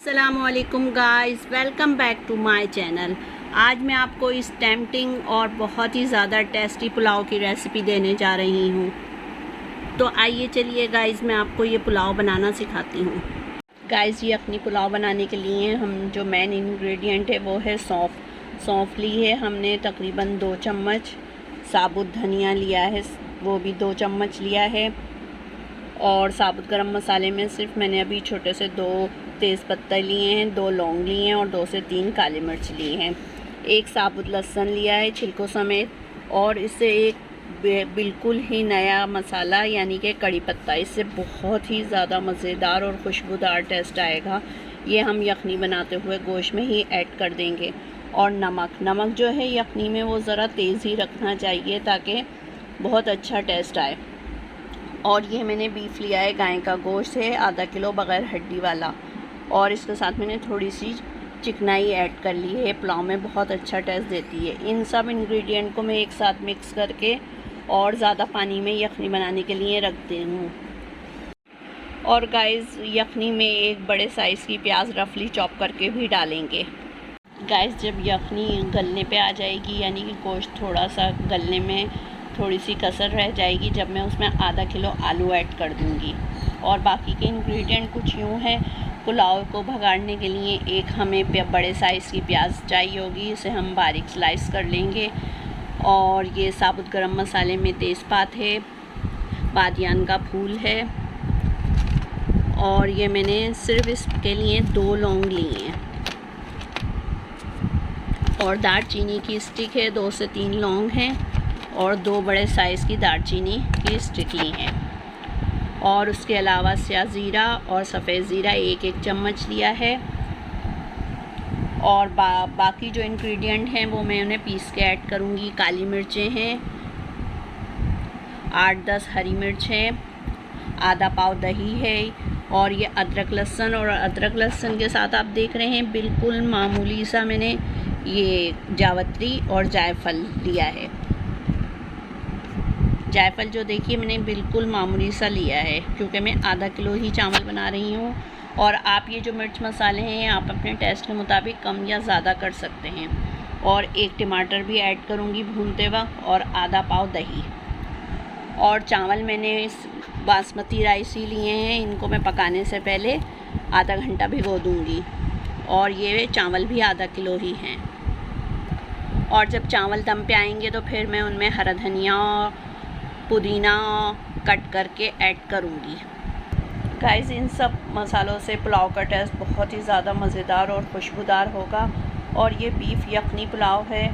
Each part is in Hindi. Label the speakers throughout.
Speaker 1: अस्सलामुअलैकुम guys, welcome back to my channel. आज मैं आपको इस टेम्पटिंग और बहुत ही ज़्यादा टेस्टी पुलाव की रेसिपी देने जा रही हूँ। तो आइए चलिए गाइस, मैं आपको ये पुलाव बनाना सिखाती हूँ। गाइस, ये यखनी पुलाव बनाने के लिए हम जो मेन इंग्रेडिएंट है वो है सौंफ। सौंफ ली है हमने तकरीबन 2 चम्मच। साबुत धनिया लिया है, वो भी 2 चम्मच लिया है। और साबुत गरम मसाले में सिर्फ मैंने अभी छोटे से 2 तेज़पत्ता लिए हैं, 2 लौंग लिए हैं और 2 से 3 काली मिर्च लिए हैं। एक साबुत लहसुन लिया है छिलकों समेत। और इससे एक बिल्कुल ही नया मसाला यानी कि कड़ी पत्ता, इससे बहुत ही ज़्यादा मज़ेदार और खुशबूदार टेस्ट आएगा। ये हम यखनी बनाते हुए गोश्त में ही ऐड कर देंगे। और नमक जो है यखनी में वो ज़रा तेज़ ही रखना चाहिए ताकि बहुत अच्छा टेस्ट आए। और ये मैंने बीफ लिया है, गाय का गोश्त है, आधा किलो बग़ैर हड्डी वाला। और इसके साथ मैंने थोड़ी सी चिकनाई ऐड कर ली है, पुलाव में बहुत अच्छा टेस्ट देती है। इन सब इंग्रेडिएंट को मैं एक साथ मिक्स करके और ज़्यादा पानी में यखनी बनाने के लिए रखती हूँ। और गाइस, यखनी में एक बड़े साइज़ की प्याज रफली चॉप करके भी डालेंगे। गाइस, जब यखनी गलने पे आ जाएगी यानी कि गोश्त थोड़ा सा गलने में थोड़ी सी कसर रह जाएगी, जब मैं उसमें आधा किलो आलू ऐड कर दूँगी। और बाकी के इंग्रेडिएंट कुछ यूँ हैं। पुलाव को भगाड़ने के लिए एक हमें बड़े साइज़ की प्याज चाहिए होगी, इसे हम बारीक स्लाइस कर लेंगे। और ये साबुत गरम मसाले में तेज़पात है, बादियान का फूल है। और ये मैंने सिर्फ इसके लिए 2 लौंग लिए हैं। और दालचीनी की स्टिक है, 2 से 3 लौंग हैं। और 2 बड़े साइज़ की दालचीनी की स्टिक ली हैं। और उसके अलावा स्या ज़ीरा और सफ़ेद ज़ीरा 1-1 चम्मच लिया है। और बाकी जो इंग्रेडिएंट हैं वो मैं उन्हें पीस के ऐड करूँगी। काली मिर्चें हैं, 8-10 हरी मिर्च है, आधा पाव दही है। और ये अदरक लहसुन, और अदरक लहसुन के साथ आप देख रहे हैं बिल्कुल मामूली सा मैंने ये जावित्री और जायफल लिया है। जायफल जो देखिए मैंने बिल्कुल मामूली सा लिया है, क्योंकि मैं आधा किलो ही चावल बना रही हूँ। और आप ये जो मिर्च मसाले हैं आप अपने टेस्ट के मुताबिक कम या ज़्यादा कर सकते हैं। और 1 टमाटर भी ऐड करूँगी भूनते वक्त, और आधा पाव दही। और चावल मैंने इस बासमती राइस ही लिए हैं, इनको मैं पकाने से पहले आधा घंटा भिगो दूँगी। और ये चावल भी आधा किलो ही हैं। और जब चावल दम पे आएंगे तो फिर मैं उनमें हरा धनिया पुदीना कट करके ऐड करूँगी। गाइस, इन सब मसालों से पुलाव का टेस्ट बहुत ही ज़्यादा मज़ेदार और खुशबूदार होगा। और ये बीफ यखनी पुलाव है,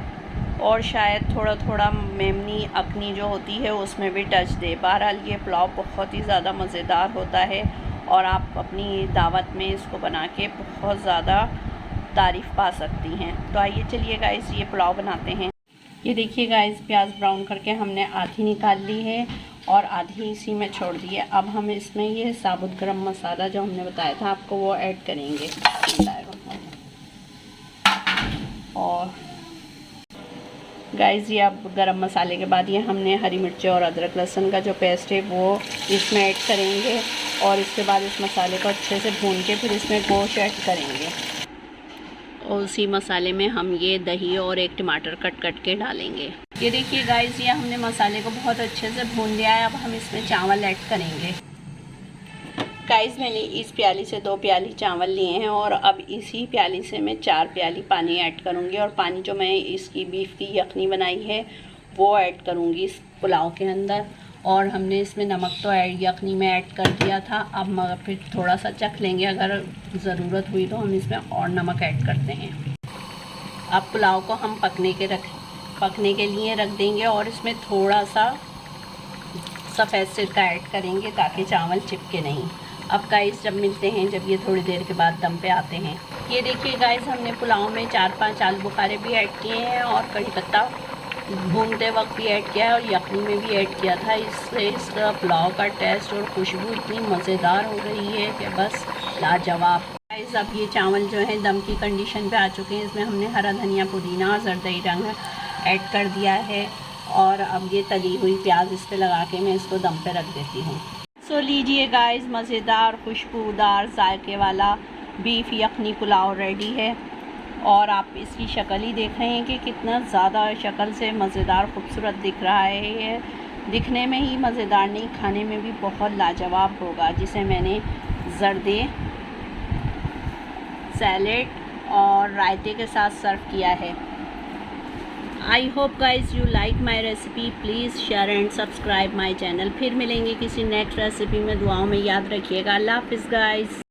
Speaker 1: और शायद थोड़ा थोड़ा मेमनी अखनी जो होती है उसमें भी टच दे। बहरहाल ये पुलाव बहुत ही ज़्यादा मज़ेदार होता है, और आप अपनी दावत में इसको बना के बहुत ज़्यादा तारीफ़ पा सकती हैं। तो आइए चलिए गाइस, ये पुलाव बनाते हैं। ये देखिए गाइस, प्याज ब्राउन करके हमने आधी निकाल ली है और आधी इसी में छोड़ दी है। अब हम इसमें ये साबुत गरम मसाला जो हमने बताया था आपको वो ऐड करेंगे। और गाइस, ये अब गरम मसाले के बाद ये हमने हरी मिर्ची और अदरक लहसुन का जो पेस्ट है वो इसमें ऐड करेंगे। और इसके बाद इस मसाले को अच्छे से भून के फिर इसमें गोश्त ऐड करेंगे। और उसी मसाले में हम ये दही और 1 टमाटर कट के डालेंगे। ये देखिए गाइस, ये हमने मसाले को बहुत अच्छे से भून लिया है। अब हम इसमें चावल ऐड करेंगे। गाइस, मैंने इस प्याली से 2 प्याली चावल लिए हैं, और अब इसी प्याली से मैं 4 प्याली पानी ऐड करूँगी। और पानी जो मैं इसकी बीफ की यखनी बनाई है वो ऐड करूँगी इस पुलाव के अंदर। और हमने इसमें नमक तो यखनी में ऐड कर दिया था, अब मगर फिर थोड़ा सा चख लेंगे, अगर ज़रूरत हुई तो हम इसमें और नमक ऐड करते हैं। अब पुलाव को हम पकने के लिए रख देंगे, और इसमें थोड़ा सा सफ़ेद सिरका ऐड करेंगे ताकि चावल चिपके नहीं। अब गाइस, जब मिलते हैं जब ये थोड़ी देर के बाद दम पे आते हैं। ये देखिए गाइस, हमने पुलाव में 4-5 आलू बुखारे भी ऐड किए हैं, और कड़ी पत्ता भूनते वक्त भी ऐड किया है, और यखनी में भी ऐड किया था। इससे इसका पुलाव का टेस्ट और खुशबू इतनी मज़ेदार हो रही है कि बस लाजवाब। गाइस, अब ये चावल जो है दम की कंडीशन पे आ चुके हैं। इसमें हमने हरा धनिया पुदीना और जरदई रंग ऐड कर दिया है। और अब ये तली हुई प्याज इस पर लगा के मैं इसको दम पे रख देती हूँ। सो लीजिए गाइस, मज़ेदार खुशबूदार जायके वाला बीफ यखनी पुलाव रेडी है। और आप इसकी शक्ल ही देख रहे हैं कि कितना ज़्यादा शक्ल से मज़ेदार खूबसूरत दिख रहा है। ये दिखने में ही मज़ेदार नहीं, खाने में भी बहुत लाजवाब होगा। जिसे मैंने ज़र्दे, सैलेड और रायते के साथ सर्व किया है। I hope guys you like my recipe. Please share and subscribe my channel. फिर मिलेंगे किसी नेक्स्ट रेसिपी में। दुआओं में याद रखिएगा। अल्लाह हाफ़िज़ गाइज़।